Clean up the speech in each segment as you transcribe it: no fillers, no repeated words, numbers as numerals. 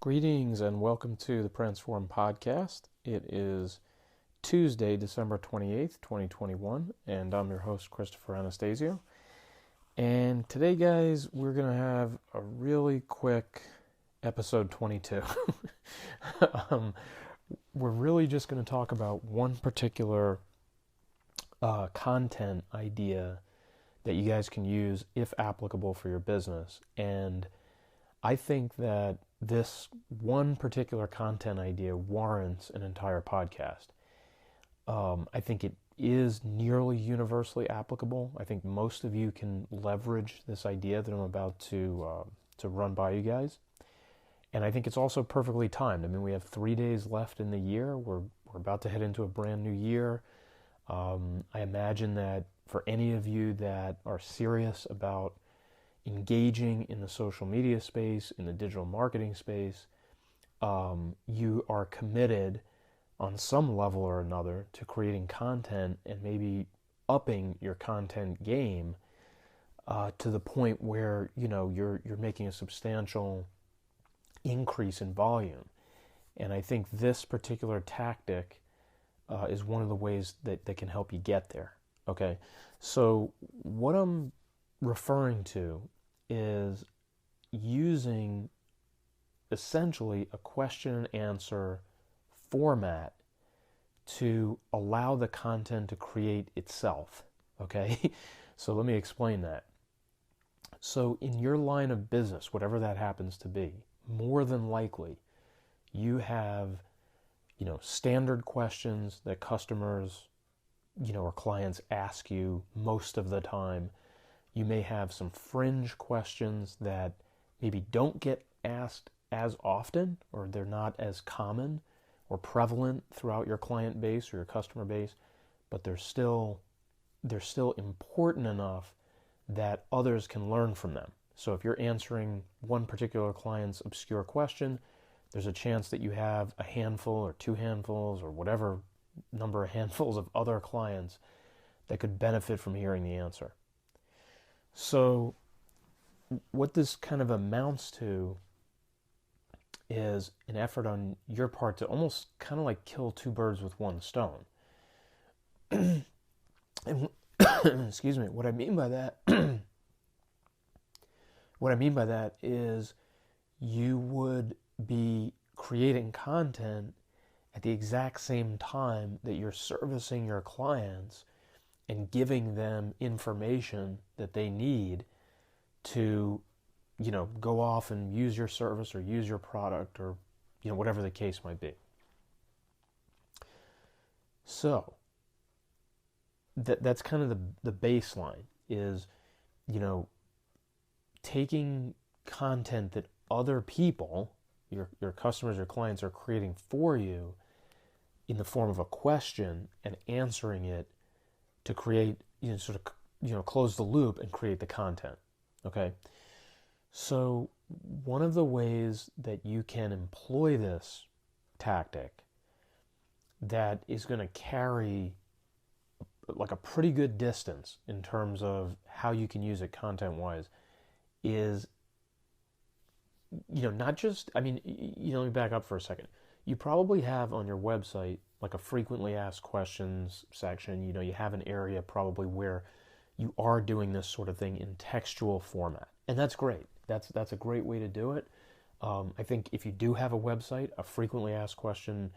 Greetings and welcome to the Transform Podcast. It is Tuesday, December 28th, 2021, and I'm your host, Christopher Anastasio. And today, guys, we're going to have a really quick episode 22. We're really just going to talk about one particular content idea that you guys can use if applicable for your business. And I think that this one particular content idea warrants an entire podcast. I think it is nearly universally applicable. I think most of you can leverage this idea that I'm about to run by you guys. And I think it's also perfectly timed. I mean, we have 3 days left in the year. We're about to head into a brand new year. I imagine that for any of you that are serious about engaging in the social media space, in the digital marketing space, you are committed on some level or another to creating content and maybe upping your content game to the point where you're making a substantial increase in volume. And I think this particular tactic is one of the ways that can help you get there. Okay, so what I'm referring to is using essentially a question and answer format to allow the content to create itself. Okay, so let me explain that. So in your line of business, whatever that happens to be, more than likely you have standard questions that customers or clients ask you most of the time. You may have some fringe questions that maybe don't get asked as often, or they're not as common or prevalent throughout your client base or your customer base, but they're still important enough that others can learn from them. So if you're answering one particular client's obscure question, there's a chance that you have a handful or two handfuls or whatever number of handfuls of other clients that could benefit from hearing the answer. So what this kind of amounts to is an effort on your part to almost kind of like kill two birds with one stone. And excuse me, what I mean by that is you would be creating content at the exact same time that you're servicing your clients and giving them information that they need to, go off and use your service or use your product or, whatever the case might be. So that's kind of the baseline is, taking content that other people, your customers, your clients are creating for you in the form of a question and answering it to create, close the loop and create the content. Okay. So one of the ways that you can employ this tactic that is going to carry like a pretty good distance in terms of how you can use it content-wise is, not just, let me back up for a second. You probably have on your website like a frequently asked questions section. You have an area probably where you are doing this sort of thing in textual format. And that's great. That's a great way to do it. I think if you do have a website, a frequently asked question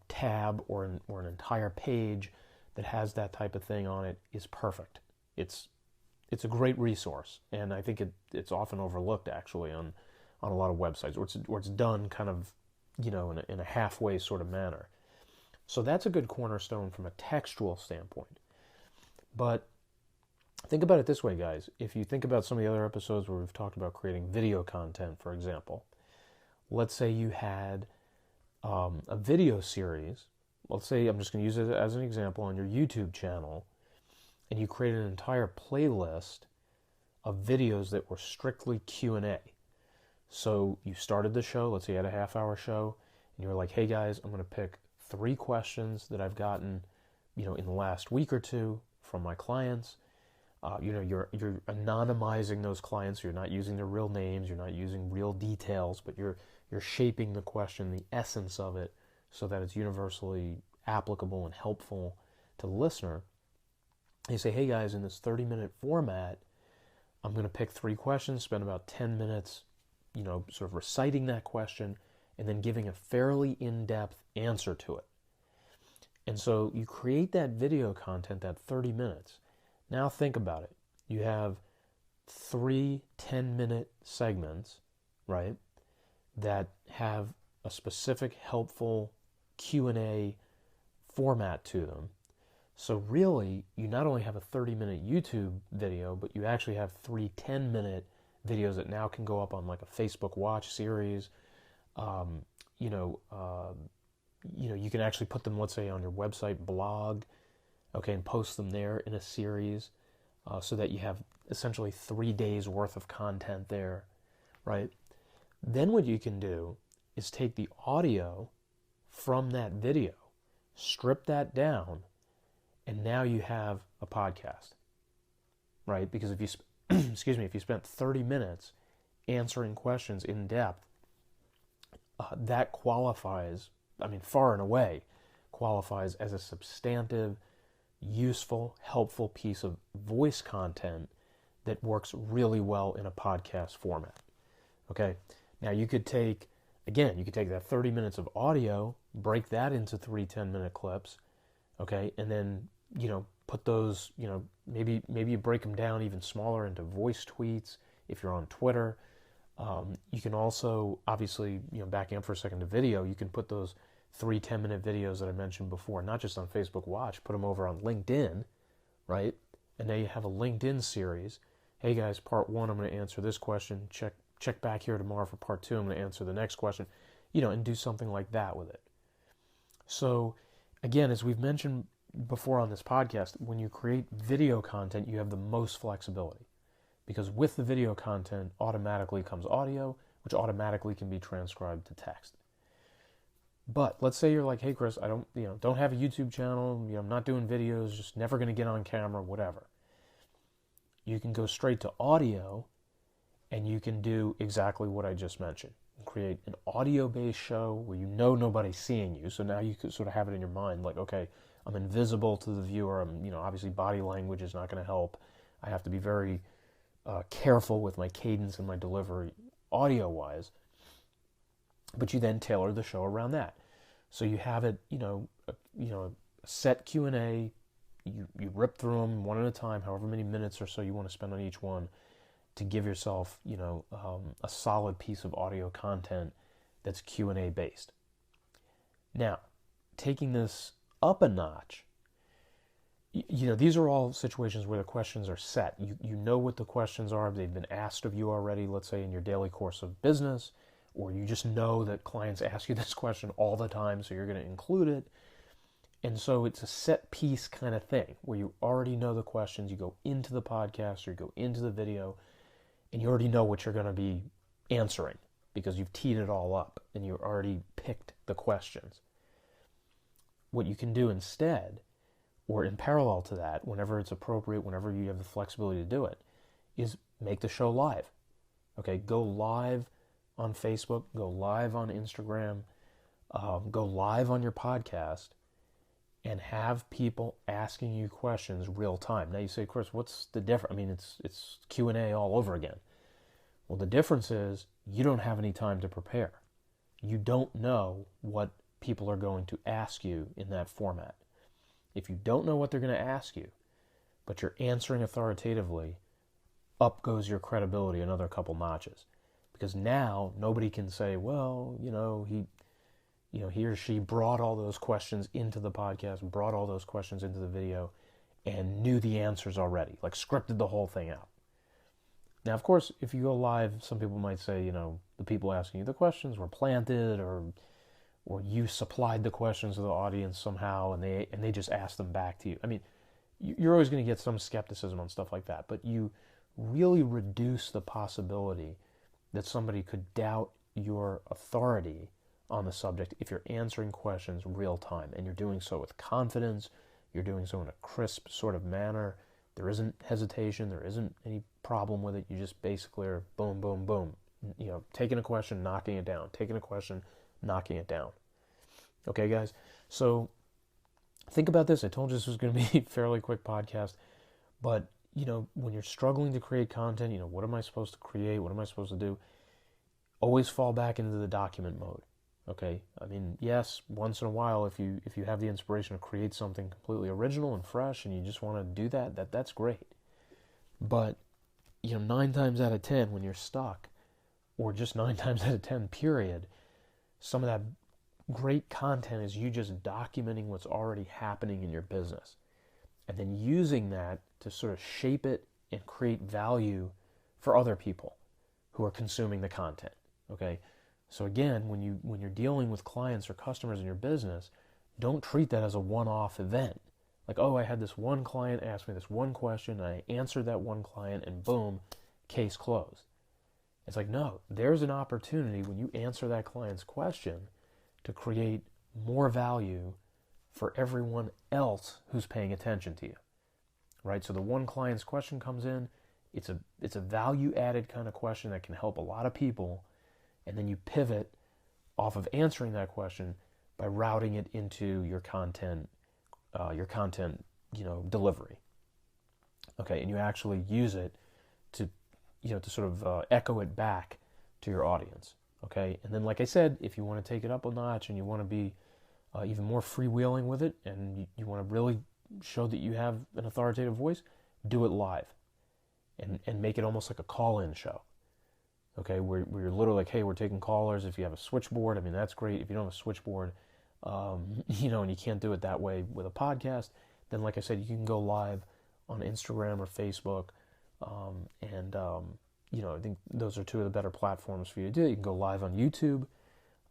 tab or an entire page that has that type of thing on it is perfect. It's a great resource, and I think it's often overlooked actually on a lot of websites, where it's done kind of in a halfway sort of manner. So that's a good cornerstone from a textual standpoint. But think about it this way, guys. If you think about some of the other episodes where we've talked about creating video content, for example, let's say you had a video series. Let's say, I'm just going to use it as an example, on your YouTube channel, and you created an entire playlist of videos that were strictly Q&A. So you started the show, let's say you had a half-hour show, and you were like, hey guys, I'm going to pick 3 questions that I've gotten, in the last week or two from my clients. You're anonymizing those clients. You're not using their real names. You're not using real details, but you're shaping the question, the essence of it, so that it's universally applicable and helpful to the listener. You say, hey guys, in this 30-minute format, I'm going to pick 3 questions, spend about 10 minutes, sort of reciting that question, and then giving a fairly in-depth answer to it. And so you create that video content, that 30 minutes. Now think about it. You have 3 10-minute segments, right, that have a specific helpful Q&A format to them. So really, you not only have a 30-minute YouTube video, but you actually have 3 10-minute videos that now can go up on like a Facebook Watch series. You can actually put them, let's say, on your website blog, okay, and post them there in a series, so that you have essentially 3 days worth of content there, right? Then what you can do is take the audio from that video, strip that down, and now you have a podcast, right? Because if you, if you spent 30 minutes answering questions in depth, that qualifies, far and away, qualifies as a substantive, useful, helpful piece of voice content that works really well in a podcast format. Okay? Now you could take that 30 minutes of audio, break that into 3 10-minute clips, okay, and then, put those, maybe you break them down even smaller into voice tweets if you're on Twitter. You can also, obviously, backing up for a second to video, you can put those 3 10-minute videos that I mentioned before, not just on Facebook Watch, put them over on LinkedIn, right? And now you have a LinkedIn series. Hey guys, part 1, I'm going to answer this question. Check back here tomorrow for part 2. I'm going to answer the next question, and do something like that with it. So, again, as we've mentioned before on this podcast, when you create video content, you have the most flexibility. Because with the video content automatically comes audio, which automatically can be transcribed to text. But let's say you're like, hey Chris, I don't have a YouTube channel, I'm not doing videos, just never going to get on camera, whatever. You can go straight to audio, and you can do exactly what I just mentioned. Create an audio-based show where nobody's seeing you, so now you could sort of have it in your mind, like, okay, I'm invisible to the viewer. Obviously body language is not going to help. I have to be very careful with my cadence and my delivery audio-wise. But you then tailor the show around that. So you have it, a set Q&A. You rip through them one at a time, however many minutes or so you want to spend on each one, to give yourself, a solid piece of audio content that's Q&A based. Now, taking this up a notch, these are all situations where the questions are set. You know what the questions are. They've been asked of you already, let's say in your daily course of business, or you just know that clients ask you this question all the time, so you're going to include it. And so it's a set piece kind of thing where you already know the questions. You go into the podcast or you go into the video, and you already know what you're going to be answering because you've teed it all up and you already picked the questions. What you can do instead, or in parallel to that, whenever it's appropriate, whenever you have the flexibility to do it, is make the show live. Okay, go live on Facebook, go live on Instagram, go live on your podcast, and have people asking you questions real time. Now you say, Chris, what's the difference? It's Q&A all over again. Well, the difference is you don't have any time to prepare. You don't know what people are going to ask you in that format. If you don't know what they're going to ask you, but you're answering authoritatively, up goes your credibility another couple notches. Because now nobody can say, well, he or she brought all those questions into the podcast, brought all those questions into the video, and knew the answers already, like scripted the whole thing out. Now, of course, if you go live, some people might say, the people asking you the questions were planted, or you supplied the questions to the audience somehow, and they just asked them back to you. You're always going to get some skepticism on stuff like that, but you really reduce the possibility that somebody could doubt your authority on the subject if you're answering questions real time, and you're doing so with confidence, you're doing so in a crisp sort of manner, There isn't hesitation. There isn't any problem with it. You just basically are boom, boom, boom. Taking a question, knocking it down. Taking a question, knocking it down. Okay, guys? So think about this. I told you this was going to be a fairly quick podcast. But, when you're struggling to create content, what am I supposed to create? What am I supposed to do? Always fall back into the document mode. Okay? I mean, yes, once in a while, if you have the inspiration to create something completely original and fresh and you just want to do that's great. But, 9 times out of 10 when you're stuck, or just 9 times out of 10, period, some of that great content is you just documenting what's already happening in your business. And then using that to sort of shape it and create value for other people who are consuming the content. Okay? So again, when you're dealing with clients or customers in your business, don't treat that as a one-off event. Like, oh, I had this one client ask me this one question, and I answered that one client, and boom, case closed. It's like, no, there's an opportunity when you answer that client's question to create more value for everyone else who's paying attention to you, right? So the one client's question comes in, it's a value-added kind of question that can help a lot of people, and then you pivot off of answering that question by routing it into your content delivery. Okay, and you actually use it to sort of echo it back to your audience. Okay, and then like I said, if you want to take it up a notch and you want to be even more freewheeling with it, and you want to really show that you have an authoritative voice, do it live, and make it almost like a call-in show. Okay, where you're literally like, hey, we're taking callers. If you have a switchboard, I mean, that's great. If you don't have a switchboard, and you can't do it that way with a podcast, then like I said, you can go live on Instagram or Facebook, I think those are two of the better platforms for you to do. You can go live on YouTube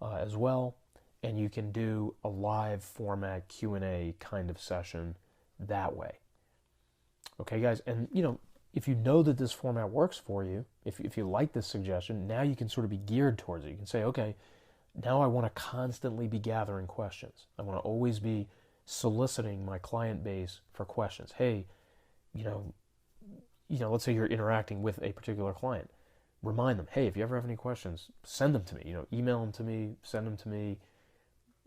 as well, and you can do a live format Q&A kind of session that way. Okay, guys, and if you know that this format works for you, if you like this suggestion, now you can sort of be geared towards it. You can say, okay, now I want to constantly be gathering questions. I want to always be soliciting my client base for questions. Hey, let's say you're interacting with a particular client. Remind them, hey, if you ever have any questions, send them to me. Email them to me, send them to me,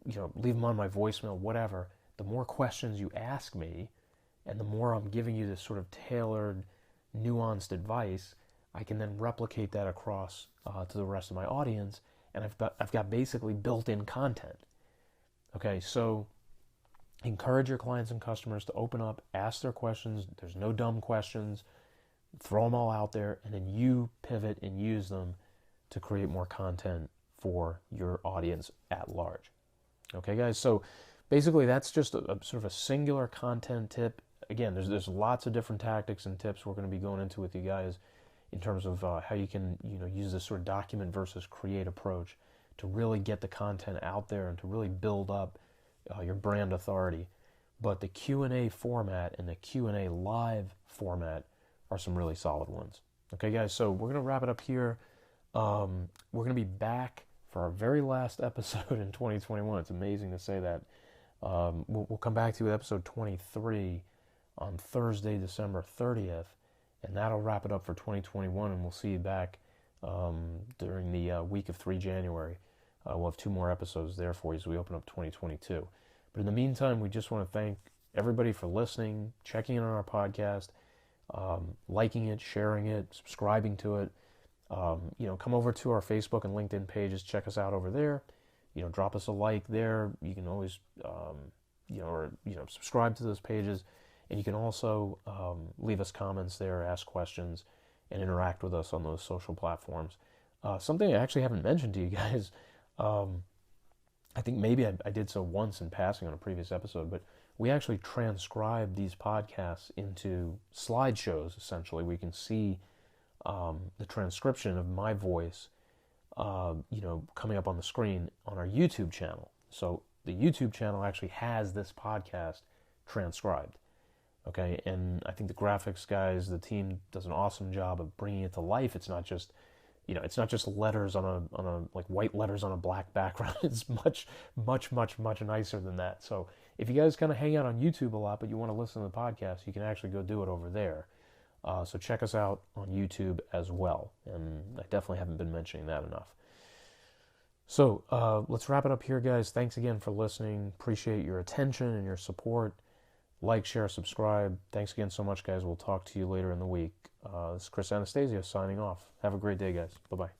leave them on my voicemail, whatever. The more questions you ask me, and the more I'm giving you this sort of tailored, nuanced advice, I can then replicate that across to the rest of my audience, and I've got basically built-in content. Okay, so encourage your clients and customers to open up, ask their questions. There's no dumb questions. Throw them all out there, and then you pivot and use them to create more content for your audience at large. Okay, guys, so basically that's just a sort of a singular content tip. Again, there's lots of different tactics and tips we're going to be going into with you guys in terms of how you can use this sort of document versus create approach to really get the content out there and to really build up your brand authority. But the Q&A format and the Q&A live format are some really solid ones. Okay, guys, so we're going to wrap it up here. We're going to be back for our very last episode in 2021. It's amazing to say that. We'll come back to you with episode 23 on Thursday, December 30th, and that'll wrap it up for 2021, and we'll see you back during the week of 3 January. We'll have 2 more episodes there for you as we open up 2022. But in the meantime, we just want to thank everybody for listening, checking in on our podcast, liking it, sharing it, subscribing to it. Come over to our Facebook and LinkedIn pages, check us out over there. Drop us a like there. You can always, subscribe to those pages. And you can also leave us comments there, ask questions, and interact with us on those social platforms. Something I actually haven't mentioned to you guys, I think maybe I did so once in passing on a previous episode, but we actually transcribe these podcasts into slideshows, essentially. We can see the transcription of my voice, coming up on the screen on our YouTube channel. So the YouTube channel actually has this podcast transcribed. Okay, and I think the graphics guys, the team does an awesome job of bringing it to life. It's not just, letters on a like white letters on a black background. It's much, much, much, much nicer than that. So If you guys kind of hang out on YouTube a lot, but you want to listen to the podcast, you can actually go do it over there. So check us out on YouTube as well. And I definitely haven't been mentioning that enough. So let's wrap it up here, guys. Thanks again for listening. Appreciate your attention and your support. Like, share, subscribe. Thanks again so much, guys. We'll talk to you later in the week. This is Chris Anastasio signing off. Have a great day, guys. Bye-bye.